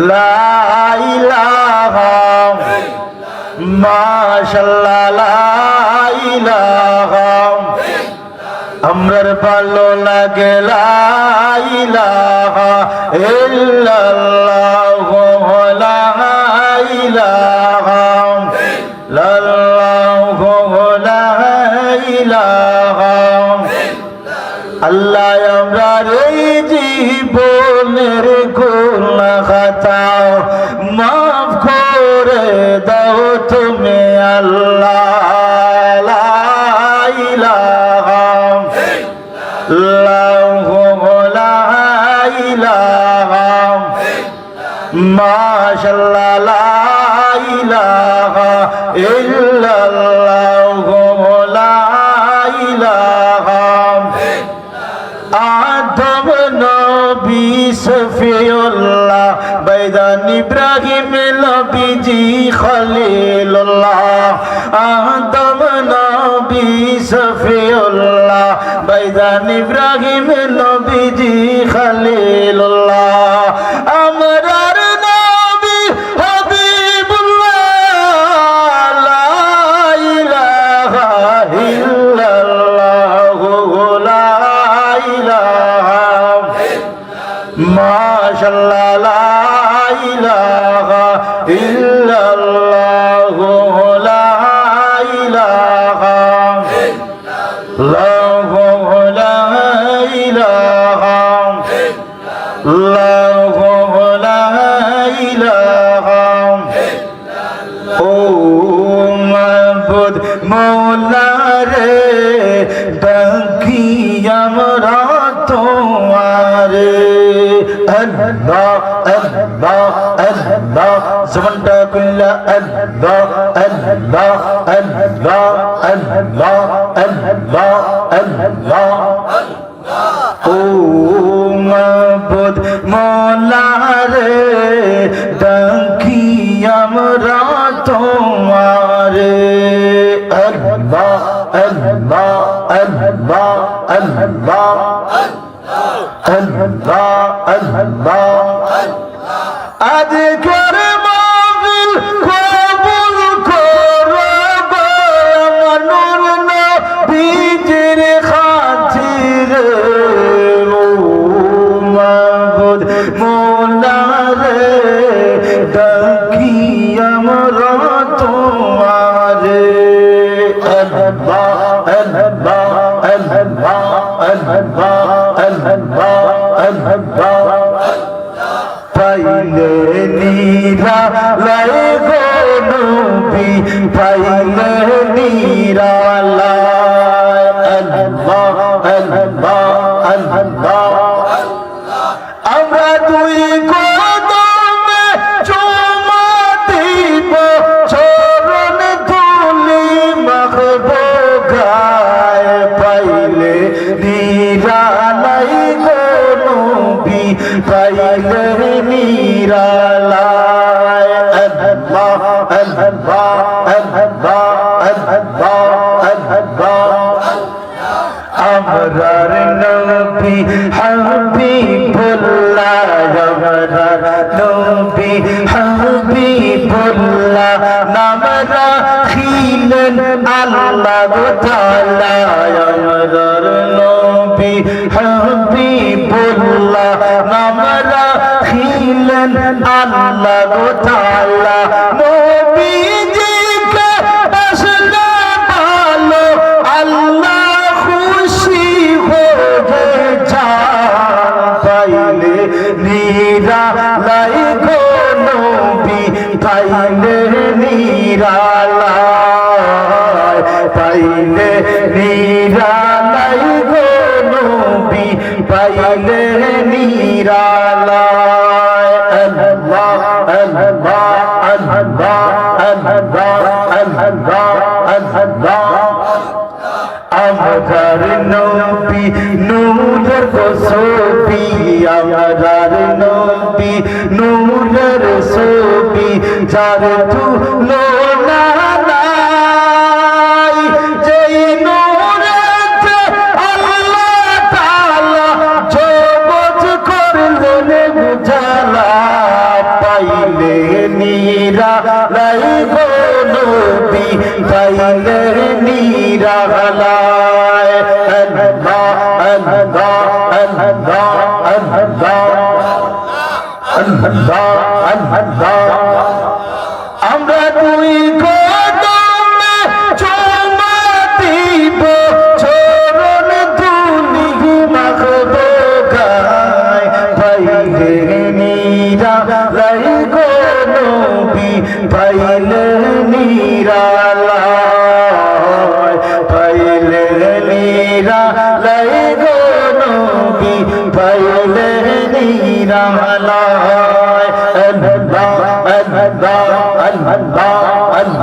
লা ইলাহা মাশাআল্লাহ লা ইলাহা আমরার ভালো লাগে লা ইলাহা ইল্লাল্লাহ লা ইলাহা ইল্লাল্লাহ লা ইলাহা আল্লাহ আমরার এই জীবনের গুনাহ খাতা মাফ করে দাও তুমি আল্লাহ লা ইলাহা ইল্লাল্লাহ লা ইলাহা মাশাআল্লাহ লা ইলাহা ইল্লাল্লাহ লা ইলাহা আদম নবী সফিউল্লাহ বাইদান ইব্রাহিম নবীজি খলিলুল্লাহ আদম নবী সফিউল্লাহ বাইদান ইব্রাহিম নবীজি খলিলুল্লাহ আমরার নবী হাবিবুল্লাহ লা ইলাহা ইল্লাল্লাহ লা ইলাহা মাশাআল্লাহ লা ইলাহা ইল্লাল্লাহ লা ইলাহা ইল্লাল্লাহ লা ইলাহা ইল্লাল্লাহ লা ইলাহা ও মাবুদ মওলা রে ডাকি আমরা তোমারে আল্লাহ আল্লাহ আল্লাহ জবানটা কুল্লা আল্লাহ আল্লাহ আল্লাহ আল্লাহ আল্লাহ আল্লাহ ও মাবুদ মওলা রে ডাকি আমরা তোমারে আল্লাহ আল্লাহ আল্লাহ আল্লাহ আল্লাহ আল্লাহ আজকের মাহফিল কবুল করো আমার নূর নবীজির খাতিরে ও মাবুদ মওলা রে ডাকি আমরা তোমারে আল্লাহ আল্লাহ আল্লাহ আল্লাহ আল্লাহ আল্লাহ পাইলে নীরা লাই গো নবী পাইলে নীরা লাই আল্লাহ আল্লাহ আল্লাহ আমরা দুই কদমে চুমা দিব চরণ ধুলি মাখবো গায় পাইলে নীরা লাই গো নবী পাইলে নীরা লাই আল্লাহ আল্লাহ আল্লাহ আল্লাহ আল্লাহ আমরার নবী হাবিবুল্লাহ আমরার নবী হাবিবুল্লাহ নাম রাখিলেন আল্লাহ তাআলা আমরার নবী হাবিবুল্লাহ নাম রাখিলেন আল্লাহ তাআলা নবীজিকে আসলে ভালো আল্লাহ খুশি হয়ে যান পাইলে নীরা লাই গো নবী পাইলে নীরা লাই পাইলে নীরা লাই গো নবী পাইলে নীরা লাই আল্লাহ আল্লাহ আল্লাহ আল্লাহ আল্লাহ আল্লাহ আমরার নবী নূরের ছবি আমরার নবী নূরের ছবি যার তুলনা নাই যেই নূরেতে আল্লাহ তাআলা জগৎ করলেন উজালা নিরালাই গো নবী পাইলে নিরালাই আল্লাহ আল্লাহ আল্লাহ আল্লাহ আল্লাহ আমরা দুই কদমে চুমা দিব চরণ দুলি মাখবো গায় পাইলে নিরালাই গো নবী পাইলে নিরালাই পাইলে নিরালাই গো নবী পাইলে নিরালাই আল্লাহ আল্লাহ আল্লাহ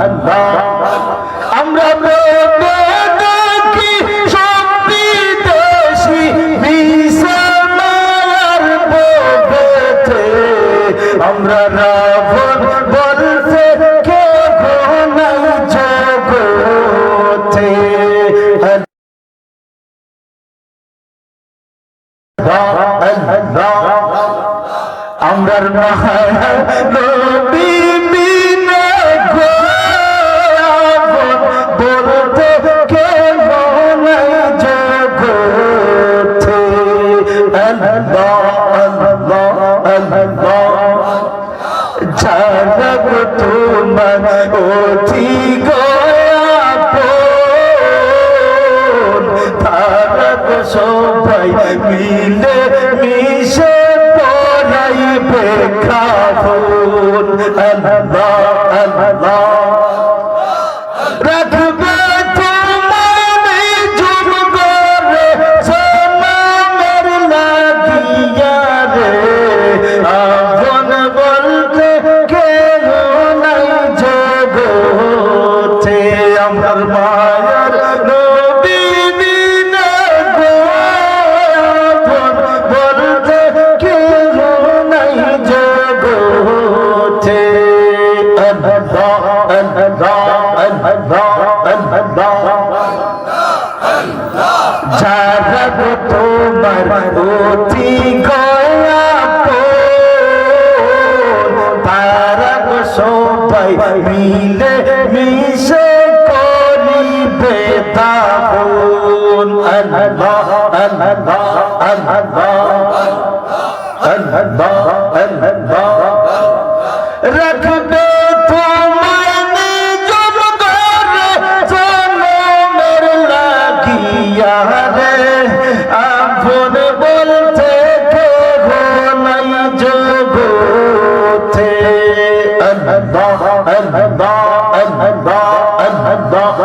আল্লাহ আমরা দেখি সব বিদেশি বিছানার বুকেতে আমরা রাবণ বলতে কে গোনাই জগতে আমরার নবী বিনে বলতে কে গোনাই জগতে আল্লাহ আল্লাহ আল্লাহ জানব তোমার অতি গয়াপন তারক সবাই মিলে মিশে পড়াইবে খাবন আল্লাহ আল্লাহ রাখবে তোমার যুগরে সমামের লাগিয়া রে আপন বলতে কেন নাই জগতে আমার মায়ার নবী বিনে গো আপন বলতে কেন নাই জগতে আল্লাহ আল্লাহ জানব তোমার অতি গয়াপন তারক সবাই মিলে মিশে করিবে দাফন আল্লাহ আল্লাহ আল্লাহ আল্লাহ আল্লাহ রাখবে তোমার নিজব ঘরে জনমের লাগিয়া রে আপন বলতে কে গোনাই জগতে আল্লাহ আল্লাহ আল্লাহ আল্লাহ আল্লাহ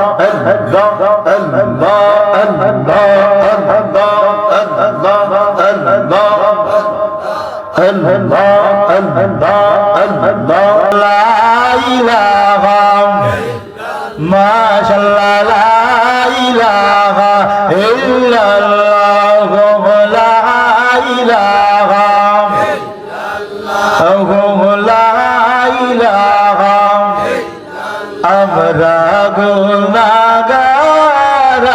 মাশাআল্লাহ লা ইলাহা ইল্লাল্লাহ লা ইলাহা ইল্লাল্লাহ লা ইলাহা আমরা গুনাহগার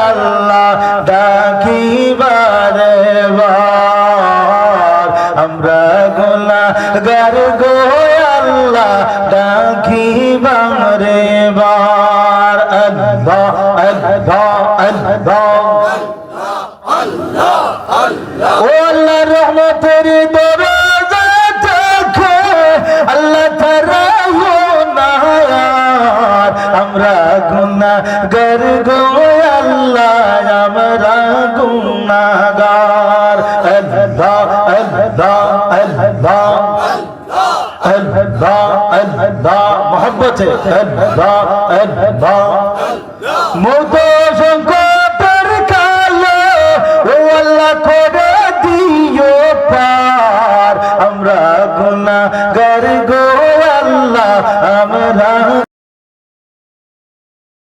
আল্লাহ ডাকিবারে বার আমরা গুনাহগার গো আল্লাহ ডাকিবারে বার আল্লাহ আল্লাহ আল্লাহ ও আল্লাহ রহমতের দরজা থেকে আল্লাহ তারা গুনাহগার আমরা গুনাহগার গো আল্লাহ আমরা গুনাহগার আল্লাহ আল্লাহ আল্লাহ আল্লাহ আল্লাহ মোহব্বতে আল্লাহ আল্লাহ মৌত শঙ্কর